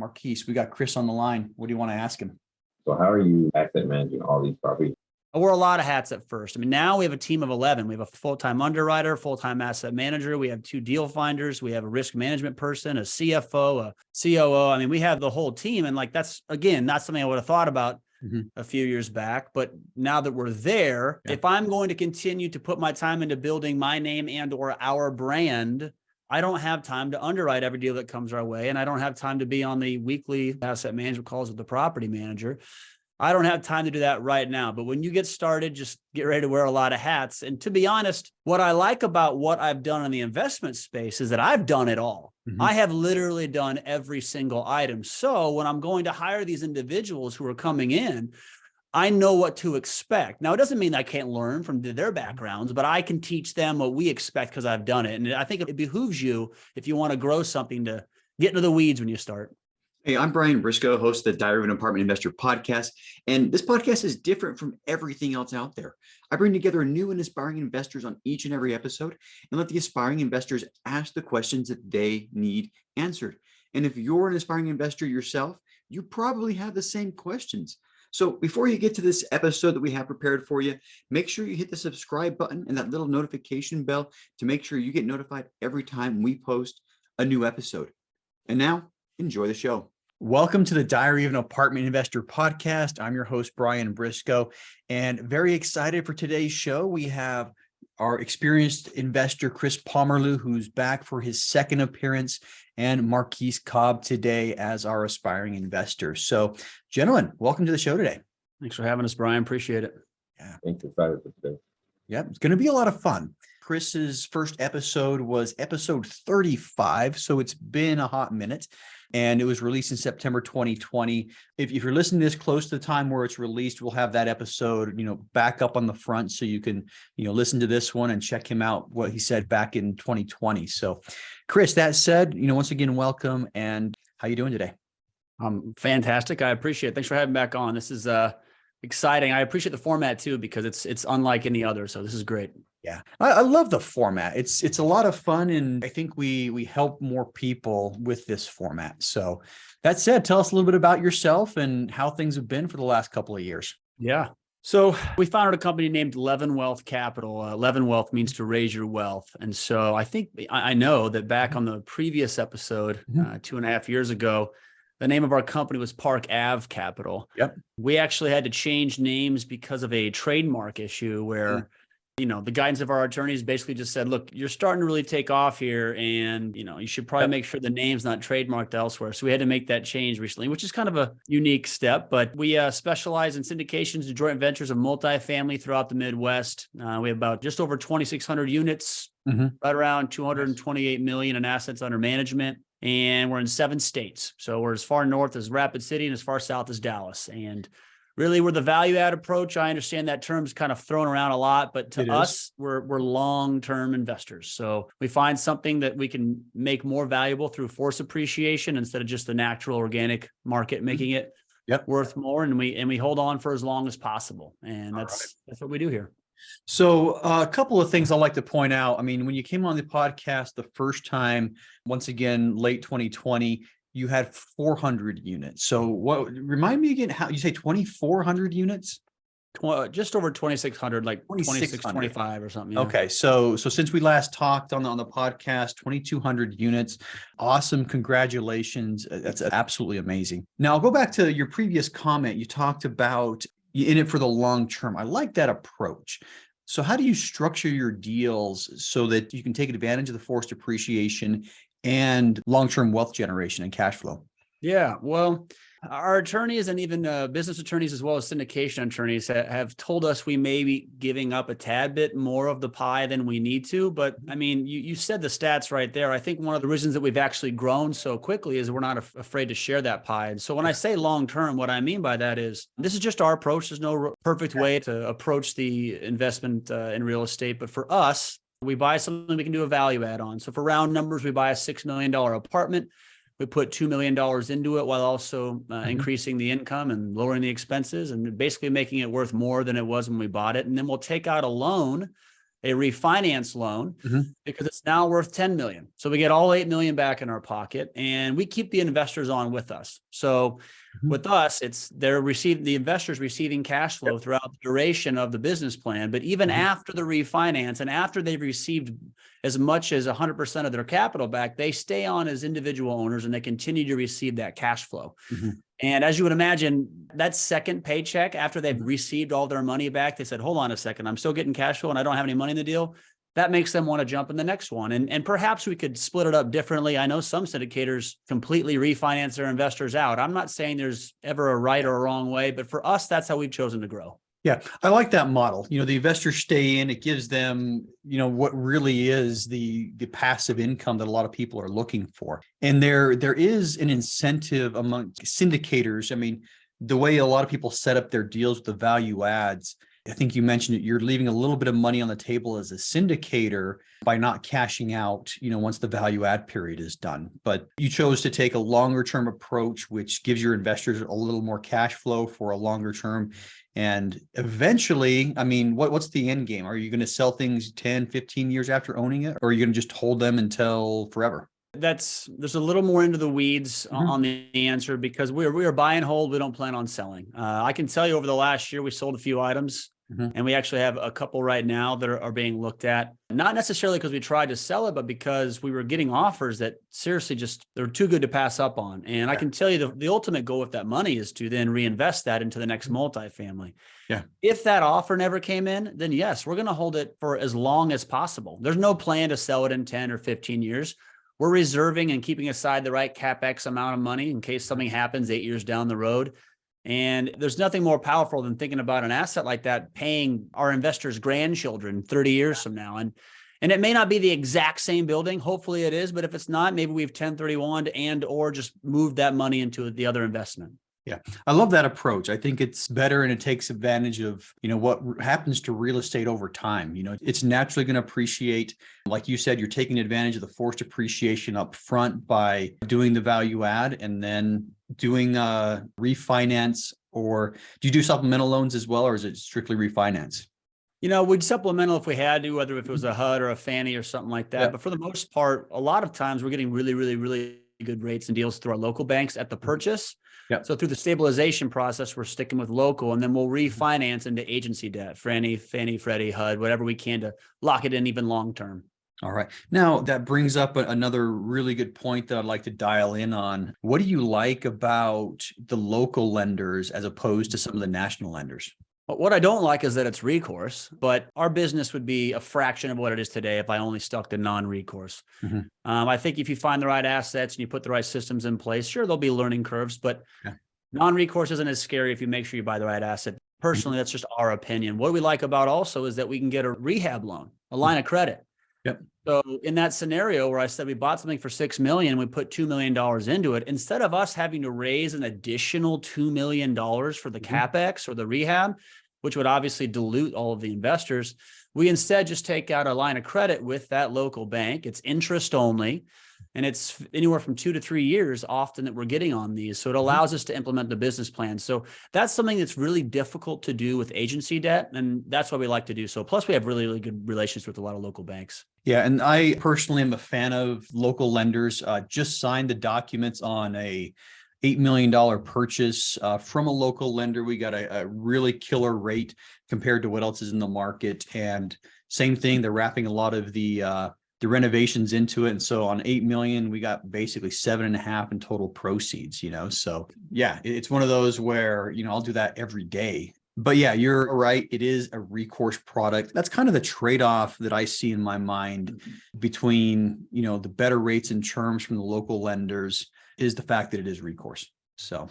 Marquis. We got Chris on the line. What do you want to ask him? So how are you asset managing all these properties? I wore a lot of hats at first. I mean, now we have a team of 11. We have a full-time underwriter, full-time asset manager. We have 2 deal finders. We have a risk management person, a CFO, a COO. I mean, we have the whole team. And like, that's, again, not something I would have thought about a few years back. But now that we're there, if I'm going to continue to put my time into building my name and or our brand, I don't have time to underwrite every deal that comes our way. And I don't have time to be on the weekly asset management calls with the property manager. I don't have time to do that right now. But when you get started, just get ready to wear a lot of hats. And to be honest, what I like about what I've done in the investment space is that I've done it all. I have literally done every single item. So when I'm going to hire these individuals who are coming in, I know what to expect. Now, it doesn't mean I can't learn from their backgrounds, but I can teach them what we expect because I've done it. And I think it behooves you, if you want to grow something, to get into the weeds when you start. Hey, I'm Brian Briscoe, host of the Diary of an Apartment Investor podcast. And this podcast is different from everything else out there. I bring together new and aspiring investors on each and every episode and let the aspiring investors ask the questions that they need answered. And if you're an aspiring investor yourself, you probably have the same questions. So before you get to this episode that we have prepared for you, make sure you hit the subscribe button and that little notification bell to make sure you get notified every time we post a new episode. And now, enjoy the show. Welcome to the Diary of an Apartment Investor podcast. I'm your host, Brian Briscoe, and very excited for today's show. We have our experienced investor, Chris Pomerleau, who's back for his second appearance, and Marquis Cobb today as our aspiring investor. So, gentlemen, welcome to the show today. Thanks for having us, Brian. Appreciate it. Yeah. Thanks for excited for today. Yeah, it's going to be a lot of fun. Chris's first episode was episode 35, so it's been a hot minute, and it was released in September 2020. If you're listening to this close to the time where it's released, we'll have that episode, back up on the front so you can, listen to this one and check him out, what he said back in 2020. So, Chris, that said, once again, welcome, and how you doing today? Fantastic. I appreciate it. Thanks for having me back on. This is exciting. I appreciate the format too, because it's unlike any other. So this is great. Yeah, I love the format. It's a lot of fun, and I think we help more people with this format. So that said, tell us a little bit about yourself and how things have been for the last couple of years. Yeah. So we founded a company named Levin Wealth Capital. Levin Wealth means to raise your wealth. And so I know that back on the previous episode, 2.5 years ago, the name of our company was Park Ave Capital. Yep. We actually had to change names because of a trademark issue where the guidance of our attorneys basically just said, look, you're starting to really take off here, and, you should probably make sure the name's not trademarked elsewhere. So we had to make that change recently, which is kind of a unique step, but we specialize in syndications and joint ventures of multifamily throughout the Midwest. We have about just over 2,600 units, right around 228 million in assets under management. And we're in 7 states. So we're as far north as Rapid City and as far south as Dallas. And really, we're the value add approach. I understand that term's kind of thrown around a lot, but to us, we're long-term investors. So we find something that we can make more valuable through force appreciation instead of just the natural organic market making it worth more. And we hold on for as long as possible. And that's what we do here. So a couple of things I'd like to point out. I mean, when you came on the podcast the first time, once again, late 2020, you had 400 units. So remind me again, how you say 2,400 units? Just over 2,600, like 26, 25 or something. Yeah. Okay. So since we last talked on the podcast, 2,200 units. Awesome. Congratulations. That's absolutely amazing. Now I'll go back to your previous comment. You talked about in it for the long term. I like that approach. So how do you structure your deals so that you can take advantage of the forced appreciation and long-term wealth generation and cash flow? Yeah, well, our attorneys and even business attorneys, as well as syndication attorneys, have told us we may be giving up a tad bit more of the pie than we need to. But I mean, you said the stats right there. I think one of the reasons that we've actually grown so quickly is we're not afraid to share that pie. And so when I say long-term, what I mean by that is this is just our approach. There's no perfect way to approach the investment in real estate. But for us, we buy something we can do a value add on. So for round numbers, we buy a $6 million apartment. We put $2 million into it while also increasing the income and lowering the expenses and basically making it worth more than it was when we bought it. And then we'll take out a loan a refinance loan Mhm. because it's now worth 10 million. So we get all 8 million back in our pocket and we keep the investors on with us. So Mhm. with us, it's the investors receiving cash flow throughout the duration of the business plan. But even Mhm. after the refinance and after they've received as much as 100% of their capital back, they stay on as individual owners and they continue to receive that cash flow. Mhm. And as you would imagine, that second paycheck after they've Mhm. received all their money back, they said, hold on a second, I'm still getting cash flow and I don't have any money in the deal. That makes them want to jump in the next one. And perhaps we could split it up differently. I know some syndicators completely refinance their investors out. I'm not saying there's ever a right or a wrong way, but for us, that's how we've chosen to grow. Yeah, I like that model. The investors stay in, it gives them, what really is the passive income that a lot of people are looking for. And there is an incentive among syndicators. I mean, the way a lot of people set up their deals with the value adds, I think you mentioned it, you're leaving a little bit of money on the table as a syndicator by not cashing out, once the value add period is done. But you chose to take a longer term approach, which gives your investors a little more cash flow for a longer term. And eventually, I mean, what's the end game? Are you going to sell things 10, 15 years after owning it? Or are you going to just hold them until forever? There's a little more into the weeds Mhm. on the answer because we are buy and hold. We don't plan on selling. I can tell you over the last year, we sold a few items. Mhm. And we actually have a couple right now that are being looked at, not necessarily because we tried to sell it, but because we were getting offers that seriously they're too good to pass up on. And I can tell you the ultimate goal with that money is to then reinvest that into the next multifamily. Yeah. If that offer never came in, then yes, we're going to hold it for as long as possible. There's no plan to sell it in 10 or 15 years. We're reserving and keeping aside the right CapEx amount of money in case something happens 8 years down the road. And there's nothing more powerful than thinking about an asset like that paying our investors' grandchildren 30 years from now. And it may not be the exact same building. Hopefully it is. But if it's not, maybe we've 1031 or just moved that money into the other investment. Yeah, I love that approach. I think it's better and it takes advantage of, what happens to real estate over time. It's naturally going to appreciate. Like you said, you're taking advantage of the forced appreciation up front by doing the value add and then doing refinance. Or do you do supplemental loans as well, or is it strictly refinance? We'd supplemental if we had to, whether if it was a HUD or a Fannie or something like that. Yeah. But for the most part, a lot of times we're getting really, really, really good rates and deals through our local banks at the purchase. Yeah. So through the stabilization process, we're sticking with local, and then we'll refinance into agency debt, Fannie, Freddie, HUD, whatever we can to lock it in even long term. All right. Now that brings up another really good point that I'd like to dial in on. What do you like about the local lenders as opposed to some of the national lenders? But what I don't like is that it's recourse, but our business would be a fraction of what it is today if I only stuck to non-recourse. Mhm. I think if you find the right assets and you put the right systems in place, sure, there'll be learning curves, but Yeah. non-recourse isn't as scary if you make sure you buy the right asset. Personally, that's just our opinion. What we like about also is that we can get a rehab loan, a line of credit. Yep. So in that scenario where I said we bought something for $6 million and we put $2 million into it, instead of us having to raise an additional $2 million for the CapEx or the rehab, which would obviously dilute all of the investors, we instead just take out a line of credit with that local bank. It's interest only, and it's anywhere from 2 to 3 years often that we're getting on these. So it allows us to implement the business plan. So that's something that's really difficult to do with agency debt, and that's what we like to do. So plus we have really, really good relations with a lot of local banks. Yeah, and I personally am a fan of local lenders. Just signed the documents on a $8 million purchase from a local lender. We got a really killer rate compared to what else is in the market. And same thing, they're wrapping a lot of the renovations into it. And so on 8 million, we got basically 7.5 in total proceeds, So yeah, it's one of those where, I'll do that every day. But yeah, you're right. It is a recourse product. That's kind of the trade-off that I see in my mind between, the better rates and terms from the local lenders is the fact that it is recourse. So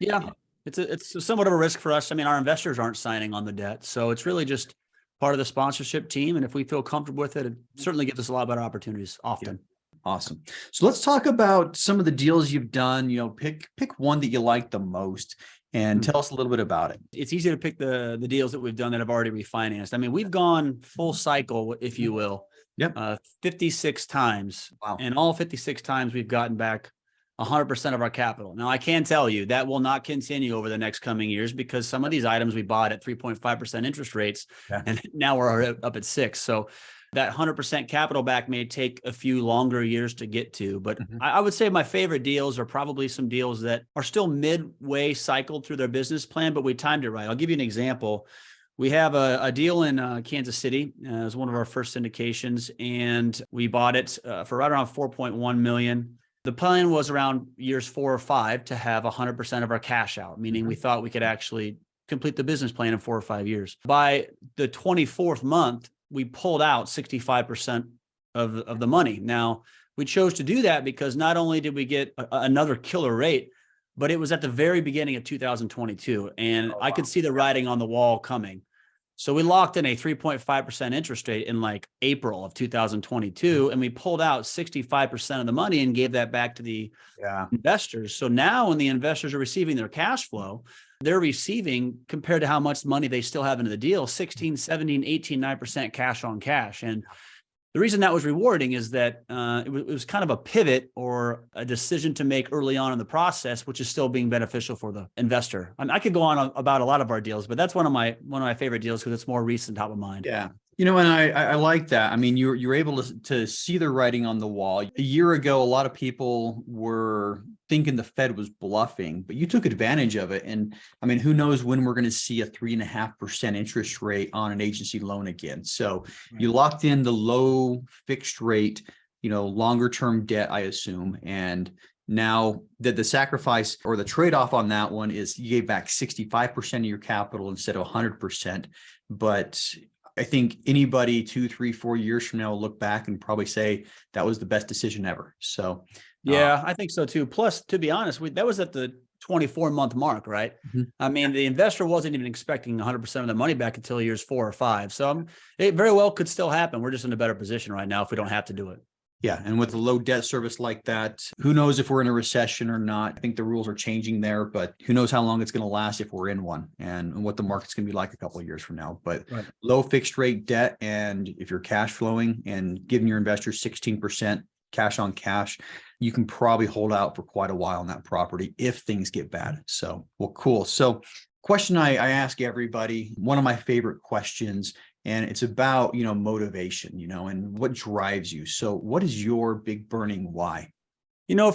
yeah, it's somewhat of a risk for us. I mean, our investors aren't signing on the debt. So it's really just part of the sponsorship team. And if we feel comfortable with it, it certainly gives us a lot better opportunities often. Awesome. So let's talk about some of the deals you've done. Pick one that you like the most and tell us a little bit about it. It's easy to pick the deals that we've done that have already refinanced. I mean, we've gone full cycle, if you will. Yep. 56 times. Wow. And all 56 times we've gotten back 100% of our capital. Now, I can tell you that will not continue over the next coming years because some of these items we bought at 3.5% interest rates, and now we're up at 6. So that 100% capital back may take a few longer years to get to. But I would say my favorite deals are probably some deals that are still midway cycled through their business plan, but we timed it right. I'll give you an example. We have a deal in Kansas City. It was one of our first syndications, and we bought it for right around $4.1 million. The plan was around years 4 or 5 to have 100% of our cash out, meaning we thought we could actually complete the business plan in 4 or 5 years. By the 24th month, we pulled out 65% of the money. Now, we chose to do that because not only did we get another killer rate, but it was at the very beginning of 2022, and I could see the writing on the wall coming. So we locked in a 3.5% interest rate in like April of 2022, and we pulled out 65% of the money and gave that back to the investors. So now when the investors are receiving their cash flow, they're receiving, compared to how much money they still have into the deal, 16, 17, 18, 9% cash on cash. And the reason that was rewarding is that it was kind of a pivot or a decision to make early on in the process, which is still being beneficial for the investor. I could go on about a lot of our deals, but that's one of my favorite deals because it's more recent, top of mind. Yeah. And I like that. I mean, you're able to see the writing on the wall. A year ago, a lot of people were thinking the Fed was bluffing, but you took advantage of it. And I mean, who knows when we're going to see a 3.5% interest rate on an agency loan again. So you locked in the low fixed rate, longer term debt, I assume. And now the sacrifice or the trade-off on that one is you gave back 65% of your capital instead of 100%. But I think anybody 2, 3, 4 years from now will look back and probably say that was the best decision ever. So, yeah, I think so too. Plus, to be honest, that was at the 24-month mark, right? I mean, the investor wasn't even expecting 100% of the money back until years 4 or 5. So it very well could still happen. We're just in a better position right now if we don't have to do it. Yeah. And with a low debt service like that, who knows if we're in a recession or not? I think the rules are changing there, but who knows how long it's going to last if we're in one and what the market's going to be like a couple of years from now. But low fixed rate debt, and if you're cash flowing and giving your investors 16% cash on cash, you can probably hold out for quite a while on that property if things get bad. So, well, cool. So question I ask everybody, one of my favorite questions, and it's about, motivation, and what drives you. So what is your big burning why?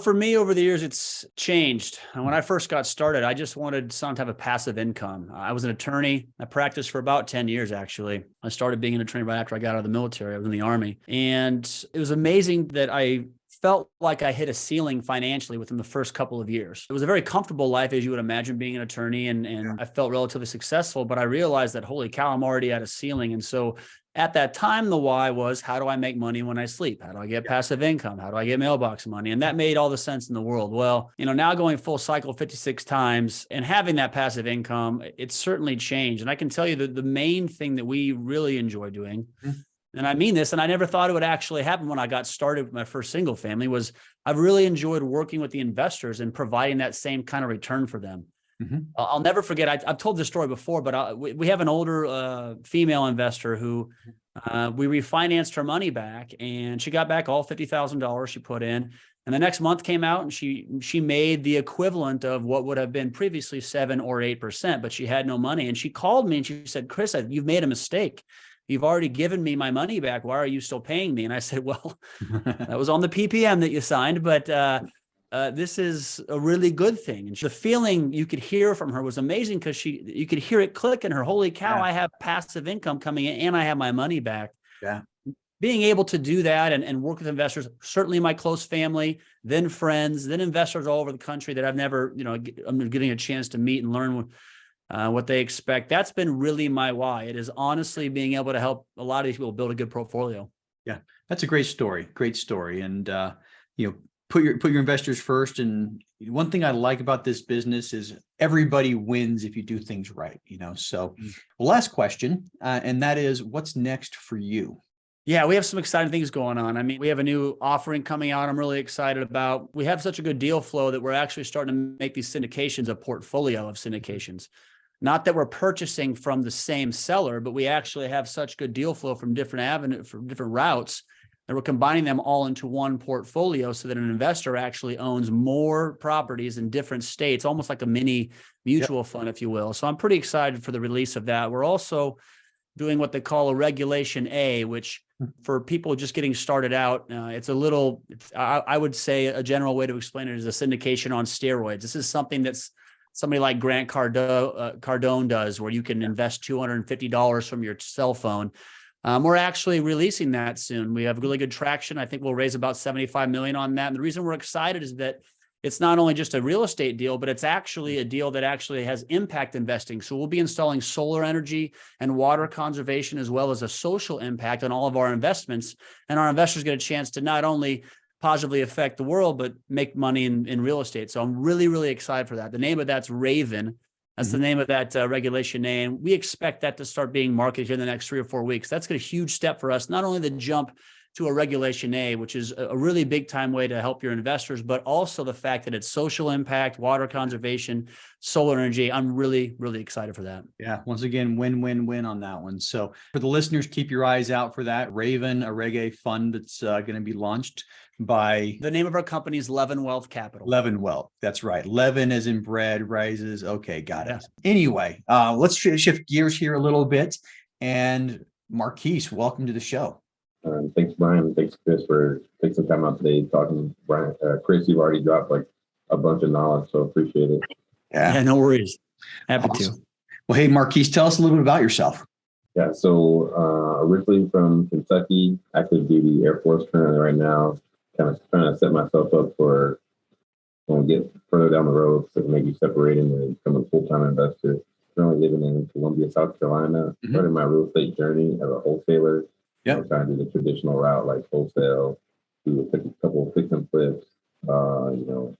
For me over the years, it's changed. And when I first got started, I just wanted some type of passive income. I was an attorney. I practiced for about 10 years, actually. I started being an attorney right after I got out of the military. I was in the Army. And it was amazing that I felt like I hit a ceiling financially within the first couple of years. It was a very comfortable life, as you would imagine, being an attorney, and I felt relatively successful, but I realized that, holy cow, I'm already at a ceiling. And so at that time, the why was, how do I make money when I sleep? How do I get passive income? How do I get mailbox money? And that made all the sense in the world. Well, now going full cycle 56 times and having that passive income, it's certainly changed. And I can tell you that the main thing that we really enjoy doing, and I mean this, and I never thought it would actually happen when I got started with my first single family, was I've really enjoyed working with the investors and providing that same kind of return for them. I'll never forget, I've told this story before, but we have an older female investor who we refinanced her money back, and she got back all $50,000 she put in. And the next month came out and she made the equivalent of what would have been previously 7 or 8%, but she had no money. And she called me and she said, "Chris, you've made a mistake. You've already given me my money back. Why are you still paying me?" And I said, "Well, that was on the PPM that you signed, but this is a really good thing." And the feeling you could hear from her was amazing because you could hear it click in her. Holy cow, I have passive income coming in and I have my money back. Yeah. Being able to do that and work with investors, certainly my close family, then friends, then investors all over the country that I've never, I'm getting a chance to meet and learn what they expect. That's been really my why. It is honestly being able to help a lot of these people build a good portfolio. Yeah, that's a great story. Great story. And, put your investors first. And one thing I like about this business is everybody wins if you do things right, So last question, and that is, what's next for you? Yeah, we have some exciting things going on. I mean, we have a new offering coming out I'm really excited about. We have such a good deal flow that we're actually starting to make these syndications a portfolio of syndications. Not that we're purchasing from the same seller, but we actually have such good deal flow from different avenues, from different routes, and we're combining them all into one portfolio so that an investor actually owns more properties in different states, almost like a mini mutual fund, if you will. So I'm pretty excited for the release of that. We're also doing what they call a Regulation A, which for people just getting started out, I would say a general way to explain it is a syndication on steroids. This is something that's somebody like Grant Cardone does, where you can invest $250 from your cell phone. We're actually releasing that soon. We have really good traction. I think we'll raise about 75 million on that. And the reason we're excited is that it's not only just a real estate deal, but it's actually a deal that actually has impact investing. So we'll be installing solar energy and water conservation, as well as a social impact on all of our investments. And our investors get a chance to not only positively affect the world, but make money in real estate. So I'm really, really excited for that. The name of that's Raven. That's the name of that Regulation A. And we expect that to start being marketed here in the next 3 or 4 weeks. That's a huge step for us, not only the jump to a Regulation A, which is a really big time way to help your investors, but also the fact that it's social impact, water conservation, solar energy. I'm really, really excited for that. Yeah. Once again, win on that one. So for the listeners, keep your eyes out for that. Raven, a Reg A fund that's going to be launched by... The name of our company is Levin Wealth Capital. Levin Wealth. That's right. Levin as in bread, rises. Okay. Got it. Anyway, let's shift gears here a little bit. And Marquis, welcome to the show. Thanks, Brian. Thanks, Chris, for taking some time out today talking. Brian, Chris, you've already dropped like a bunch of knowledge, so appreciate it. Yeah, no worries. Happy to. Well, hey, Marquis, tell us a little bit about yourself. Yeah, so originally from Kentucky, active duty Air Force currently right now, kind of trying to set myself up for when we get further down the road, so maybe separating and become a full-time investor. Currently living in Columbia, South Carolina. Started my real estate journey as a wholesaler. Yep. Trying to do the traditional route like wholesale, do a couple of fix and flips, and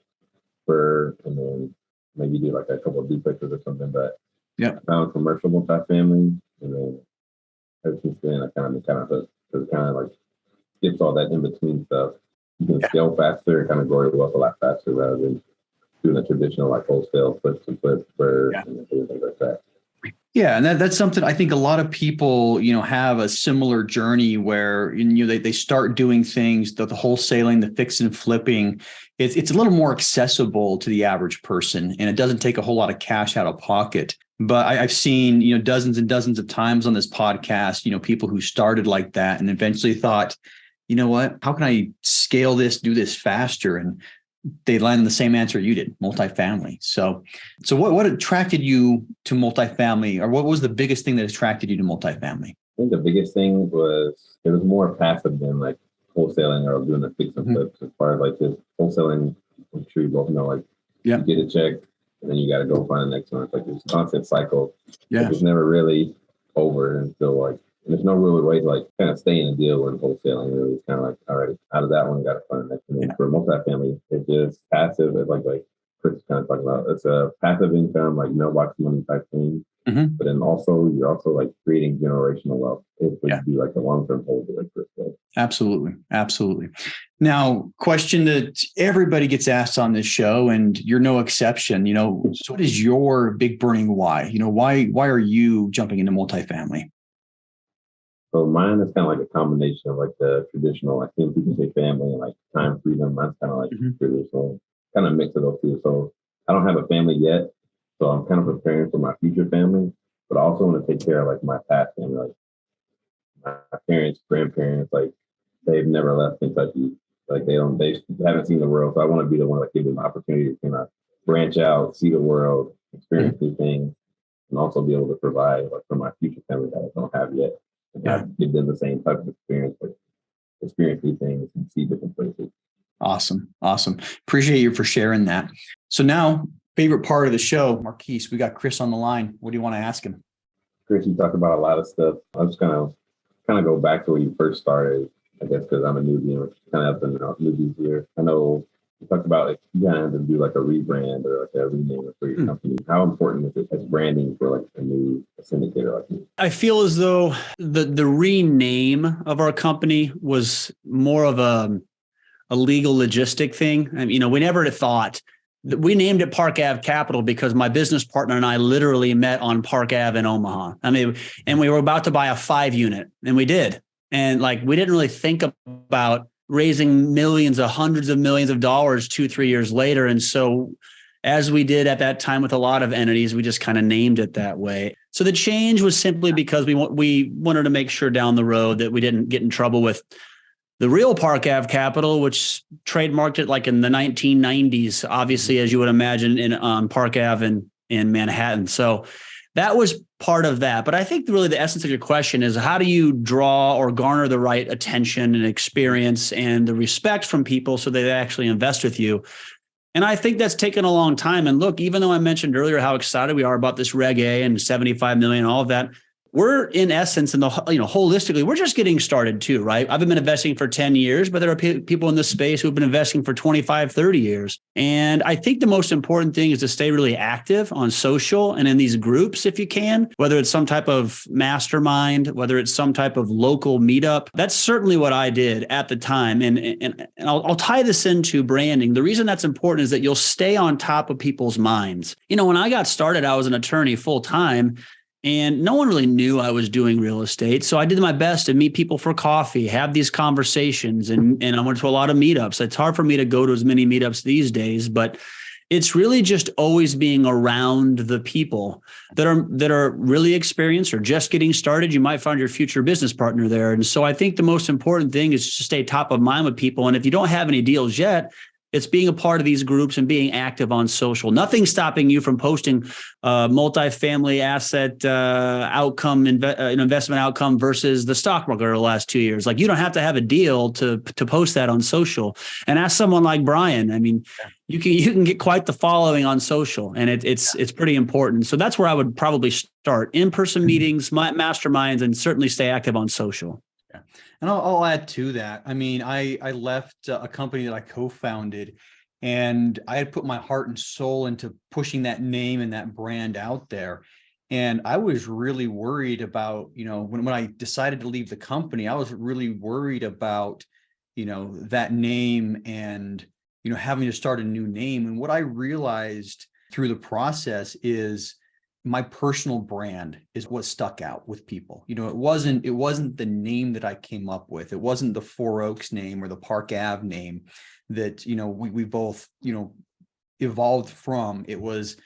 then maybe do like a couple of duplexes or something. But I found commercial multifamily, and then ever since then I kind of hooked. So it kind of like gets all that in between stuff. You can scale faster and kind of grow your wealth a lot faster rather than doing the traditional like wholesale flips and flips and things like that. Yeah. And that's something I think a lot of people, have a similar journey where, they start doing things, the wholesaling, the fix and flipping. It's a little more accessible to the average person, and it doesn't take a whole lot of cash out of pocket. But I've seen, dozens and dozens of times on this podcast, people who started like that and eventually thought, you know what, how can I scale this, do this faster? And they land the same answer you did, multifamily. So what attracted you to multifamily, or what was the biggest thing that attracted you to multifamily? I think the biggest thing was it was more passive than like wholesaling or doing the fix and flips. As far as like this wholesaling, I'm sure you both know, like you get a check and then you got to go find the next one. It's like this constant cycle. Yeah, it's never really over until like. And there's no real way to like kind of stay in a deal when wholesaling. Really, it's kind of like, all right, out of that one, you got to find the next one. Yeah. For multifamily, it's just passive. It's like Chris is kind of talking about. It's a passive income, like mailbox money type thing. But then you're also like creating generational wealth if you do like a long-term hold, like Chris said. Absolutely. Now, question that everybody gets asked on this show, and you're no exception. So what is your big burning why? Why are you jumping into multifamily? So mine is kind of like a combination of like the traditional, like when people say family and like time freedom. Mine's kind of like traditional, kind of mix of those two. So I don't have a family yet, so I'm kind of preparing for my future family, but I also want to take care of like my past family, like my parents, grandparents. Like they've never left Kentucky. Like they haven't seen the world. So I want to be the one that gives them the opportunity to kind of branch out, see the world, experience new things, and also be able to provide like for my future family that I don't have yet. And give them the same type of experience, like experience new things and see different places. Awesome. Appreciate you for sharing that. So now, favorite part of the show, Marquis, we got Chris on the line. What do you want to ask him? Chris, you talked about a lot of stuff. I'm just kind of go back to where you first started, I guess, because I'm a newbie and kind of up in newbies here. I know you talked about like you kind of have to do like a rebrand or like a rename for your company. How important is it as branding for like a new syndicator like you? I feel as though the rename of our company was more of a legal logistic thing. I mean, we never thought that we named it Park Ave Capital because my business partner and I literally met on Park Ave in Omaha. I mean, and we were about to buy a 5 unit, and we did. And like, we didn't really think about raising millions of hundreds of millions of dollars 2-3 years later. And so as we did at that time with a lot of entities, we just kind of named it that way. So the change was simply because we wanted to make sure down the road that we didn't get in trouble with the real Park Ave Capital, which trademarked it like in the 1990s, obviously, as you would imagine, on Park Ave in Manhattan. So that was part of that. But I think really the essence of your question is, how do you draw or garner the right attention and experience and the respect from people so they actually invest with you? And I think that's taken a long time. And look, even though I mentioned earlier how excited we are about this Reg A and 75 million, all of that, we're in essence, in the, holistically, we're just getting started too, right? I've been investing for 10 years, but there are people in this space who've been investing for 25, 30 years. And I think the most important thing is to stay really active on social and in these groups if you can, whether it's some type of mastermind, whether it's some type of local meetup. That's certainly what I did at the time. And I'll tie this into branding. The reason that's important is that you'll stay on top of people's minds. When I got started, I was an attorney full time. And no one really knew I was doing real estate. So I did my best to meet people for coffee, have these conversations, and I went to a lot of meetups. It's hard for me to go to as many meetups these days, but it's really just always being around the people that are really experienced or just getting started. You might find your future business partner there. And so I think the most important thing is to stay top of mind with people. And if you don't have any deals yet, it's being a part of these groups and being active on social. Nothing's stopping you from posting multifamily asset outcome, investment outcome versus the stock market over the last 2 years. Like, you don't have to have a deal to post that on social. And ask someone like Brian. I mean, you can get quite the following on social, and it's pretty important. So that's where I would probably start: in-person meetings, masterminds, and certainly stay active on social. Yeah. And I'll add to that. I mean, I left a company that I co-founded, and I had put my heart and soul into pushing that name and that brand out there. And I was really worried about, when I decided to leave the company, I was really worried about, that name and, having to start a new name. And what I realized through the process is my personal brand is what stuck out with people. It wasn't the name that I came up with. It wasn't the Four Oaks name or the Park Ave name that, we both, evolved from. It was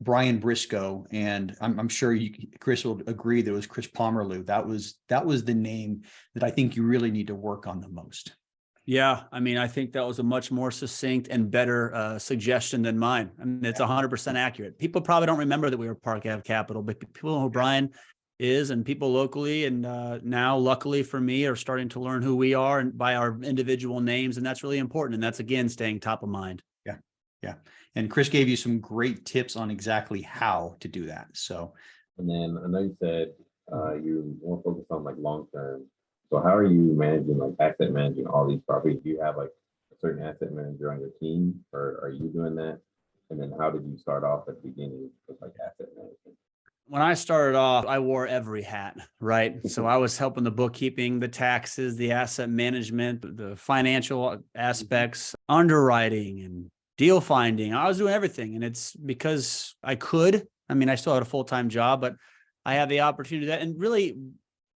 Brian Briscoe. And I'm sure Chris will agree that it was Chris Pomerleau. That was the name that I think you really need to work on the most. Yeah. I mean, I think that was a much more succinct and better suggestion than mine. I mean, it's 100% accurate. People probably don't remember that we were Park Ave Capital, but people know who Brian is, and people locally and now, luckily for me, are starting to learn who we are and by our individual names. And that's really important. And that's, again, staying top of mind. Yeah. Yeah. And Chris gave you some great tips on exactly how to do that. So, and then I know you said you more focused on like long term. So how are you managing, asset managing all these properties? Do you have a certain asset manager on your team, or are you doing that? And then how did you start off at the beginning with asset management? When I started off, I wore every hat, right? So I was helping the bookkeeping, the taxes, the asset management, the financial aspects, underwriting, and deal finding. I was doing everything. And it's because I could. I mean, I still had a full-time job, but I had the opportunity to do that. And really,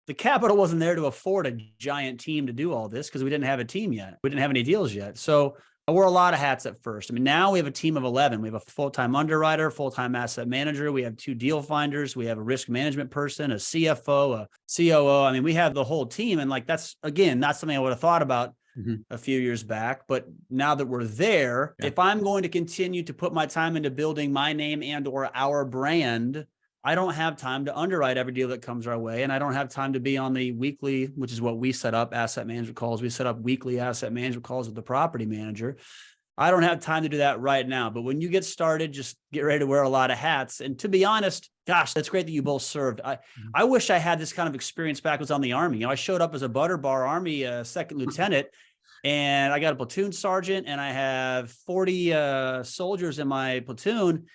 the capital wasn't there to afford a giant team to do all this because we didn't have a team yet. We didn't have any deals yet. So I wore a lot of hats at first. I mean, now we have a team of 11. We have a full-time underwriter, full-time asset manager. We have 2 deal finders. We have a risk management person, a CFO, a COO. I mean, we have the whole team. And that's, again, not something I would have thought about a few years back. But now that we're there, if I'm going to continue to put my time into building my name and or our brand, I don't have time to underwrite every deal that comes our way. And I don't have time to be on the weekly, which is what we set up, asset management calls. We set up weekly asset management calls with the property manager. I don't have time to do that right now. But when you get started, just get ready to wear a lot of hats. And to be honest, gosh, that's great that you both served. I wish I had this kind of experience back when I was on the Army. I showed up as a butter bar Army second lieutenant, and I got a platoon sergeant, and I have 40 soldiers in my platoon.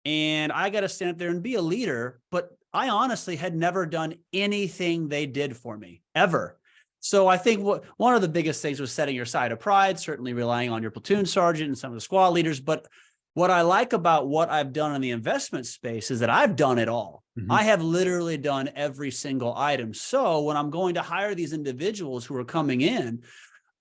And I got to stand up there and be a leader, but I honestly had never done anything they did for me, ever. So I think one of the biggest things was setting your side of pride, certainly relying on your platoon sergeant and some of the squad leaders. But What I like about what I've done in the investment space is that I've done it all. I have literally done every single item. So when I'm going to hire these individuals who are coming in,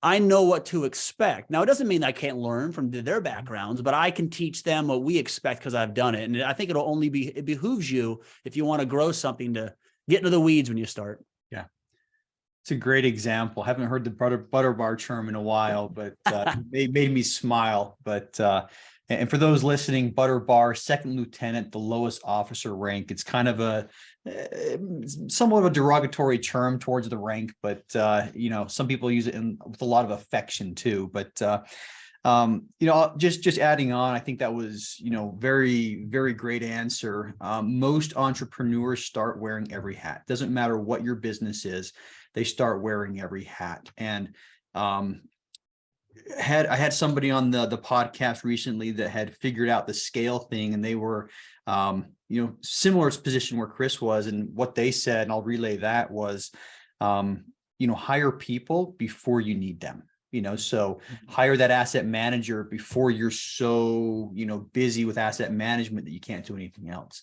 I know what to expect. Now, it doesn't mean I can't learn from their backgrounds, but I can teach them what we expect because I've done it. And I think it behooves you, if you want to grow something, to get into the weeds when you start. Yeah. It's a great example. Haven't heard the butter bar term in a while, but it made me smile. But and for those listening, butter bar, second lieutenant, the lowest officer rank. It's kind of a somewhat of a derogatory term towards the rank, but some people use it with a lot of affection too. But just adding on, I think that was very, very great answer. Most entrepreneurs start wearing every hat. Doesn't matter what your business is, they start wearing every hat. And I had somebody on the podcast recently that had figured out the scale thing, and they were similar position where Chris was, and what they said, and I'll relay that, was hire people before you need them. So hire that asset manager before you're so busy with asset management that you can't do anything else.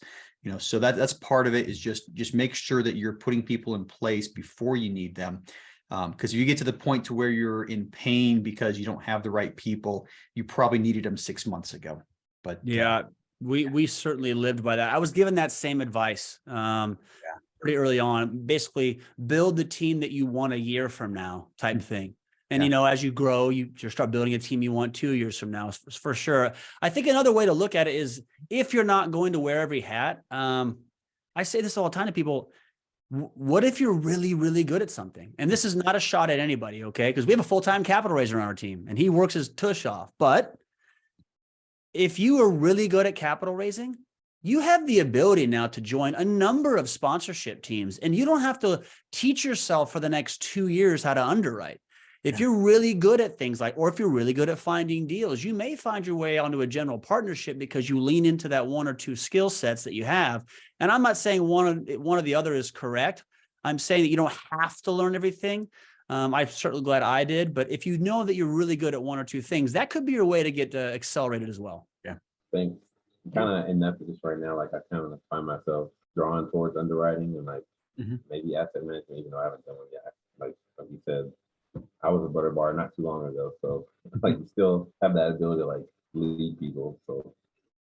So that's part of it, is just make sure that you're putting people in place before you need them. Because if you get to the point to where you're in pain because you don't have the right people, you probably needed them 6 months ago. But yeah, we certainly lived by that. I was given that same advice pretty early on. Basically, build the team that you want a year from now, type thing. And as you grow, you start building a team you want 2 years from now, for sure. I think another way to look at it is, if you're not going to wear every hat, I say this all the time to people. What if you're really, really good at something? And this is not a shot at anybody, okay? Because we have a full-time capital raiser on our team, and he works his tush off. But if you are really good at capital raising, you have the ability now to join a number of sponsorship teams, and you don't have to teach yourself for the next 2 years how to underwrite. If you're really good at things or if you're really good at finding deals, you may find your way onto a general partnership because you lean into that one or two skill sets that you have. And I'm not saying one or the other is correct. I'm saying that you don't have to learn everything. I'm certainly glad I did. But if you know that you're really good at one or two things, that could be your way to get accelerated as well. Yeah. Thanks. I'm kind of in that position right now. I kind of find myself drawn towards underwriting and maybe asset management, even though I haven't done it yet. Like you said, I was a butter bar not too long ago, so you still have that ability to lead people. So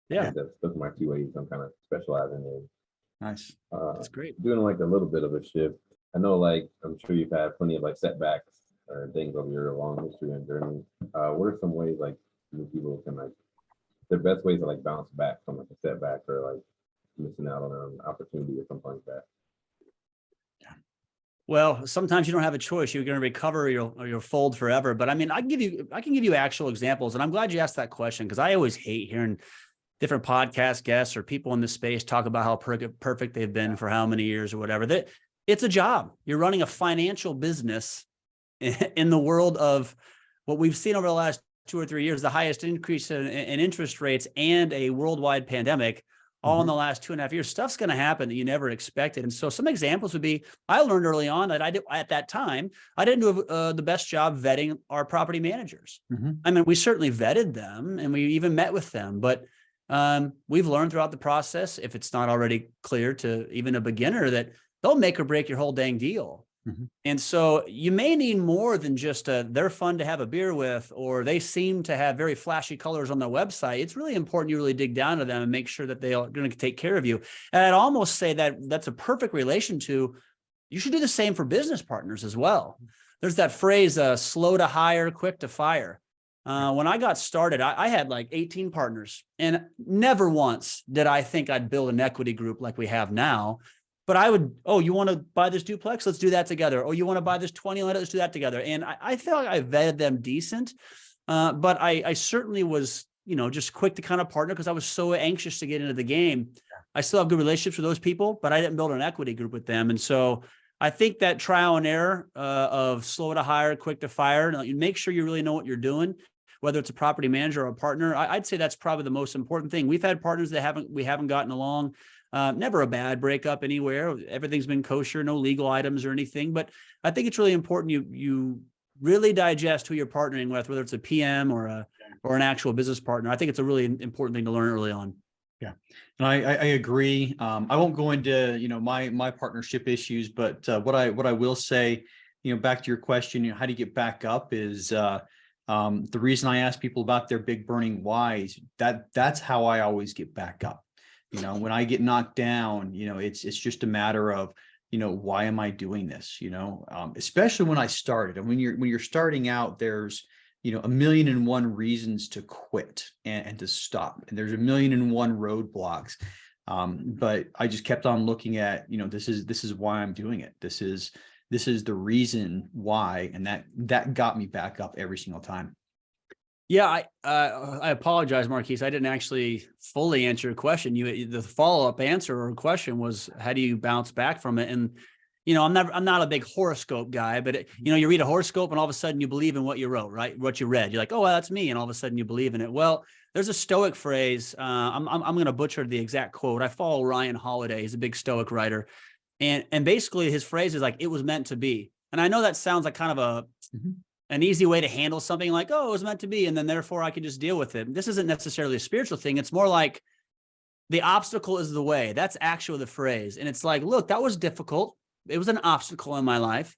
yeah, those are my 2 ways I'm kind of specializing in. Nice. That's great. Doing a little bit of a shift. I know, I'm sure you've had plenty of setbacks or things over your long history and journey. What are some ways people can the best ways to bounce back from a setback or missing out on an opportunity or something like that? Well, sometimes you don't have a choice. You're going to recover or you'll fold forever. But I mean, I can give you actual examples. And I'm glad you asked that question, because I always hate hearing different podcast guests or people in this space talk about how perfect they've been for how many years or whatever. That it's a job. You're running a financial business in the world of what we've seen over the last 2 or 3 years, the highest increase in interest rates and a worldwide pandemic. All in the last 2.5 years. Stuff's going to happen that you never expected. And so some examples would be, I learned early on that at that time, I didn't do the best job vetting our property managers. I mean, we certainly vetted them and we even met with them, but we've learned throughout the process, if it's not already clear to even a beginner, that they'll make or break your whole dang deal. And so you may need more than just they're fun to have a beer with, or they seem to have very flashy colors on their website. It's really important you really dig down to them and make sure that they are going to take care of you. And I'd almost say that that's a perfect relation to, you should do the same for business partners as well. There's that phrase, slow to hire, quick to fire. When I got started, I had 18 partners, and never once did I think I'd build an equity group like we have now. But I would, you want to buy this duplex? Let's do that together. Oh, you want to buy this 20 land? Let's do that together. And I feel like I vetted them decent. But I certainly was, just quick to kind of partner because I was so anxious to get into the game. I still have good relationships with those people, but I didn't build an equity group with them. And so I think that trial and error of slow to hire, quick to fire, make sure you really know what you're doing, whether it's a property manager or a partner. I'd say that's probably the most important thing. We've had partners that we haven't gotten along. Never a bad breakup anywhere. Everything's been kosher, no legal items or anything. But I think it's really important you really digest who you're partnering with, whether it's a PM or or an actual business partner. I think it's a really important thing to learn early on. Yeah. And I agree. I won't go into, my partnership issues, but what I will say, back to your question, how do you get back up is the reason I ask people about their big burning whys, that's how I always get back up. When I get knocked down, it's just a matter of, why am I doing this? Especially when I started, and when you're starting out, there's, 1,000,001 reasons to quit and to stop. And there's 1,000,001 roadblocks. But I just kept on looking at, this is why I'm doing it. This is the reason why. And that got me back up every single time. Yeah, I apologize, Marquis. I didn't actually fully answer your question. The follow-up answer or question was, how do you bounce back from it? And I'm not a big horoscope guy, but you read a horoscope and all of a sudden you believe in what you wrote, right? What you read. You're like, oh, well, that's me, and all of a sudden you believe in it. Well, there's a Stoic phrase. I'm going to butcher the exact quote. I follow Ryan Holiday. He's a big Stoic writer, and basically his phrase is like, "It was meant to be." And I know that sounds like kind of an easy way to handle something, like, oh, it was meant to be, and then therefore I can just deal with it. This isn't necessarily a spiritual thing. It's more like the obstacle is the way. That's actually the phrase. And it's like, look, that was difficult. It was an obstacle in my life,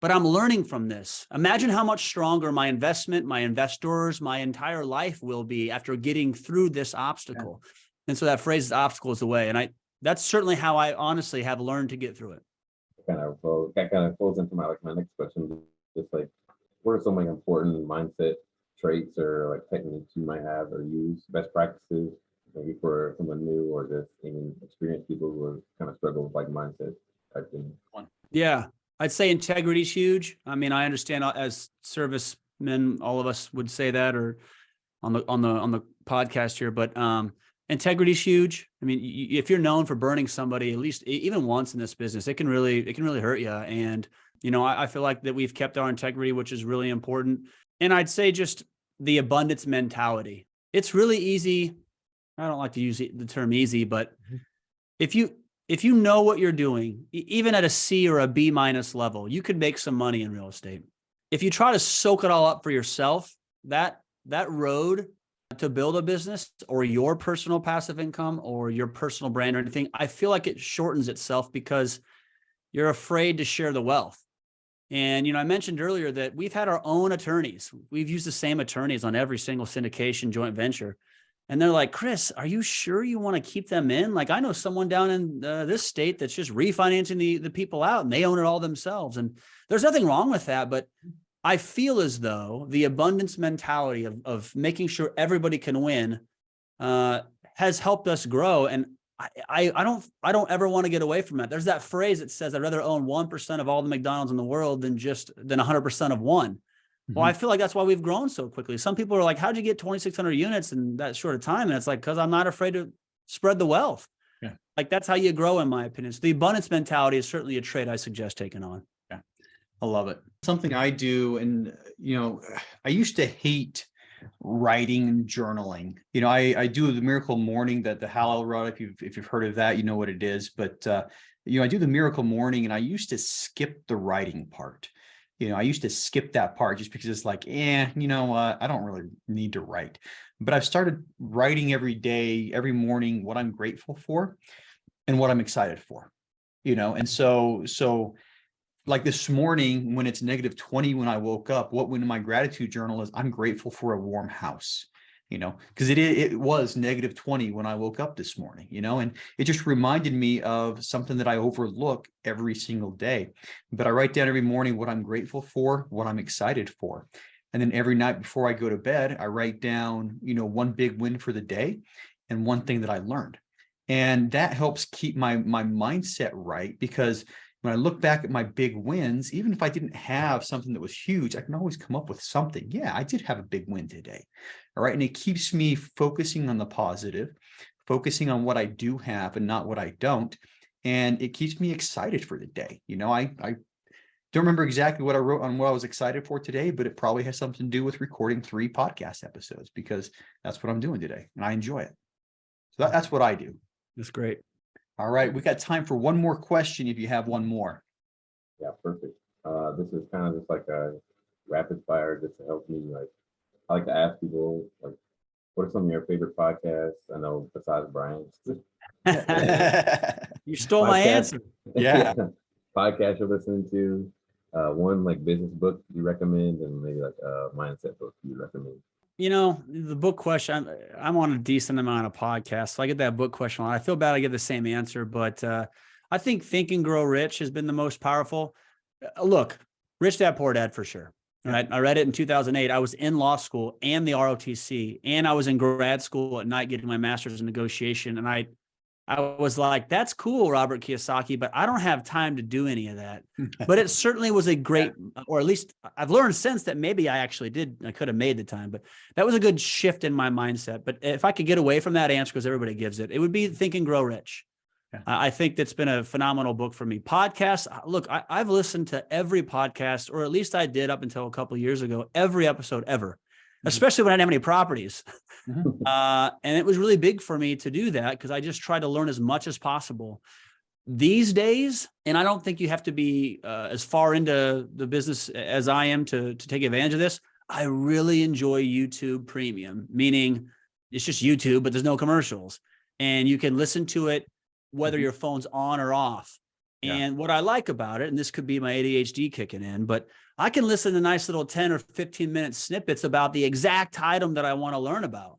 but I'm learning from this. Imagine how much stronger my investment, my investors, my entire life will be after getting through this obstacle. Yeah. And so that phrase, the obstacle is the way. And that's certainly how I honestly have learned to get through it. That kind of falls into my next question. Just like, what are some important mindset traits or techniques you might have or use, best practices, maybe for someone new or just even experienced people who are kind of struggle with mindset type things? Yeah, I'd say integrity is huge. I mean, I understand as servicemen, all of us would say that, or on the podcast here, but integrity is huge. I mean, if you're known for burning somebody, at least even once in this business, it can really hurt you. And I feel like that we've kept our integrity, which is really important. And I'd say just the abundance mentality. It's really easy. I don't like to use the term easy, but if you know what you're doing, even at a C or a B- level, you could make some money in real estate. If you try to soak it all up for yourself, that road to build a business or your personal passive income or your personal brand or anything, I feel like it shortens itself because you're afraid to share the wealth. And, I mentioned earlier that we've had our own attorneys. We've used the same attorneys on every single syndication joint venture. And they're like, Chris, are you sure you want to keep them in? Like, I know someone down in this state that's just refinancing the people out and they own it all themselves. And there's nothing wrong with that. But I feel as though the abundance mentality of making sure everybody can win has helped us grow. And I don't ever want to get away from that. There's that phrase that says, I'd rather own 1% of all the McDonald's in the world than 100% of one. Mm-hmm. Well, I feel like that's why we've grown so quickly. Some people are like, how'd you get 2,600 units in that short of time? And it's like, because I'm not afraid to spread the wealth. Yeah. Like, that's how you grow, in my opinion. So the abundance mentality is certainly a trait I suggest taking on. Yeah. I love it. Something I do. And, I used to hate writing and journaling. I do the Miracle Morning, that the Hal wrote. If you've heard of that, you know what it is. But I do the Miracle Morning, and I used to skip the writing part. I used to skip that part just because it's like, I don't really need to write. But I've started writing every day, every morning, what I'm grateful for and what I'm excited for. And so like this morning, when it's -20 when I woke up, what went in my gratitude journal is, I'm grateful for a warm house, because it was -20 when I woke up this morning, and it just reminded me of something that I overlook every single day. But I write down every morning what I'm grateful for, what I'm excited for. And then every night before I go to bed, I write down, one big win for the day and one thing that I learned. And that helps keep my mindset right, because when I look back at my big wins, even if I didn't have something that was huge, I can always come up with something. Yeah, I did have a big win today. All right. And it keeps me focusing on the positive, focusing on what I do have and not what I don't. And it keeps me excited for the day. I don't remember exactly what I wrote on what I was excited for today, but it probably has something to do with recording 3 podcast episodes, because that's what I'm doing today and I enjoy it. So that's what I do. That's great. All right, we got time for one more question if you have one more. Yeah, perfect. This is kind of just like a rapid fire, just to help me I like to ask people, like, what are some of your favorite podcasts? I know besides Brian's. You stole my Podcast. answer. Yeah. Podcast you're listening to, one like business book you recommend, and maybe like a mindset book you recommend. You know, the book question, I'm on a decent amount of podcasts. So I get that book question a lot. I feel bad I get the same answer, but I think Think and Grow Rich has been the most powerful. Look, Rich Dad Poor Dad for sure. Right. I read it in 2008. I was in law school and the ROTC, and I was in grad school at night getting my master's in negotiation. And I was like, that's cool, Robert Kiyosaki, but I don't have time to do any of that. But it certainly was a great, or at least I've learned since that maybe I could have made the time, but that was a good shift in my mindset. But if I could get away from that answer, because everybody gives it, it would be Think and Grow Rich. Yeah. I think that's been a phenomenal book for me. Podcasts, look, I've listened to every podcast, or at least I did up until a couple of years ago, every episode ever, especially when I didn't have any properties. And it was really big for me to do that because I just try to learn as much as possible. These days, and I don't think you have to be as far into the business as I am to take advantage of this, I really enjoy YouTube Premium, meaning it's just YouTube, but there's no commercials. And you can listen to it whether your phone's on or off. Yeah. And what I like about it, and this could be my ADHD kicking in, but I can listen to nice little 10 or 15 minute snippets about the exact item that I want to learn about.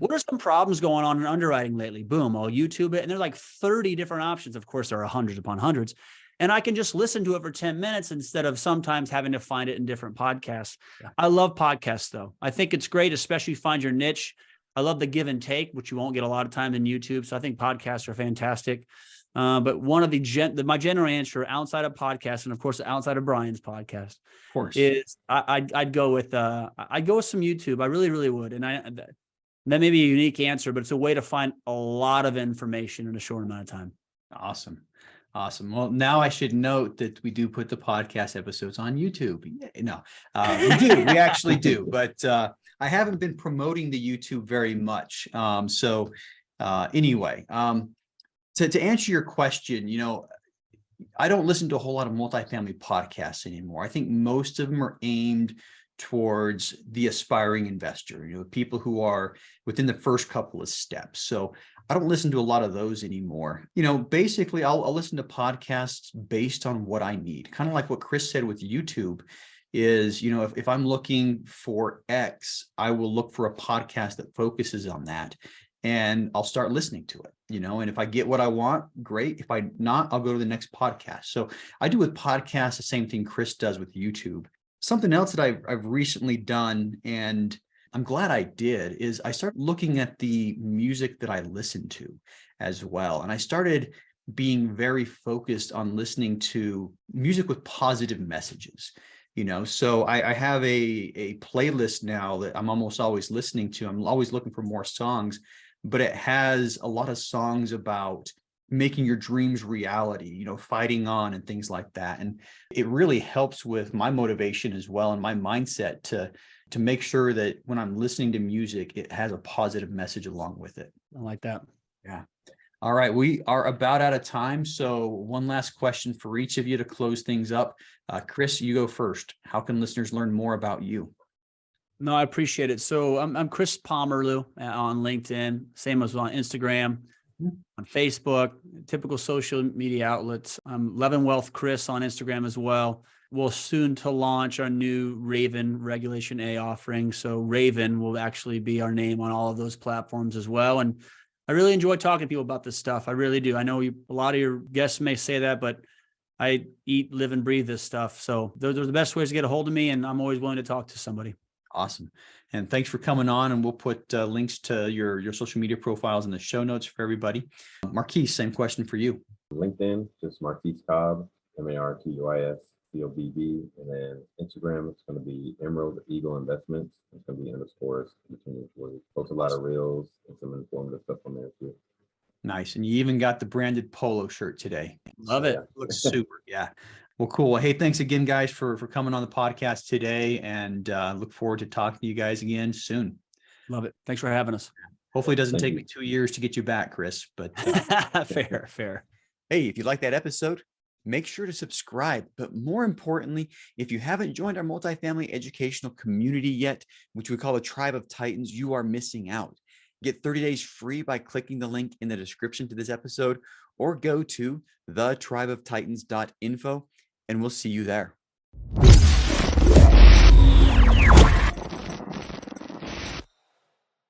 What are some problems going on in underwriting lately? Boom, I'll YouTube it. And there's like 30 different options. Of course, there are hundreds upon hundreds. And I can just listen to it for 10 minutes instead of sometimes having to find it in different podcasts. Yeah. I love podcasts, though. I think it's great, especially if you find your niche. I love the give and take, which you won't get a lot of time in YouTube. So I think podcasts are fantastic. But one of my general answer outside of podcasts, and of course outside of Brian's podcast, Of course, is I'd go with some YouTube. I really, really would. And that may be a unique answer, but it's a way to find a lot of information in a short amount of time. Awesome. Well, now I should note that we do put the podcast episodes on YouTube. No, we do. We actually do. But I haven't been promoting the YouTube very much. Anyway, to answer your question, I don't listen to a whole lot of multifamily podcasts anymore. I think most of them are aimed towards the aspiring investor, people who are within the first couple of steps. So I don't listen to a lot of those anymore. Basically I'll listen to podcasts based on what I need. Kind of like what Chris said with YouTube is, if I'm looking for X, I will look for a podcast that focuses on that. And I'll start listening to it, and if I get what I want, great. If I not, I'll go to the next podcast. So I do with podcasts the same thing Chris does with YouTube. Something else that I've recently done, and I'm glad I did, is I started looking at the music that I listen to as well. And I started being very focused on listening to music with positive messages. So I have a playlist now that I'm almost always listening to. I'm always looking for more songs, but it has a lot of songs about making your dreams reality, fighting on and things like that. And it really helps with my motivation as well and my mindset to make sure that when I'm listening to music, it has a positive message along with it. I like that. Yeah. All right. We are about out of time. So one last question for each of you to close things up. Chris, you go first. How can listeners learn more about you? No, I appreciate it. So I'm Chris Pomerleau on LinkedIn, same as on Instagram, on Facebook, typical social media outlets. I'm Levin Wealth Chris on Instagram as well. We'll soon to launch our new Raven Regulation A offering. So Raven will actually be our name on all of those platforms as well. And I really enjoy talking to people about this stuff. I really do. I know a lot of your guests may say that, but I eat, live, and breathe this stuff. So those are the best ways to get a hold of me. And I'm always willing to talk to somebody. Awesome. And thanks for coming on. And we'll put links to your social media profiles in the show notes for everybody. Marquis, same question for you. LinkedIn, just Marquis Cobb, MarquisCobb. And then Instagram, it's going to be Emerald Eagle Investments. It's going to be underscores between each word. Post a lot of reels and some informative stuff on there too. Nice. And you even got the branded polo shirt today. Love it. Looks super. Yeah. Well, cool. Well, hey, thanks again, guys, for coming on the podcast today, and look forward to talking to you guys again soon. Love it. Thanks for having us. Hopefully it doesn't take me 2 years to get you back, Chris, but Fair. hey, if you like that episode, make sure to subscribe. But more importantly, if you haven't joined our multifamily educational community yet, which we call the Tribe of Titans, you are missing out. Get 30 days free by clicking the link in the description to this episode, or go to thetribeoftitans.info, and we'll see you there.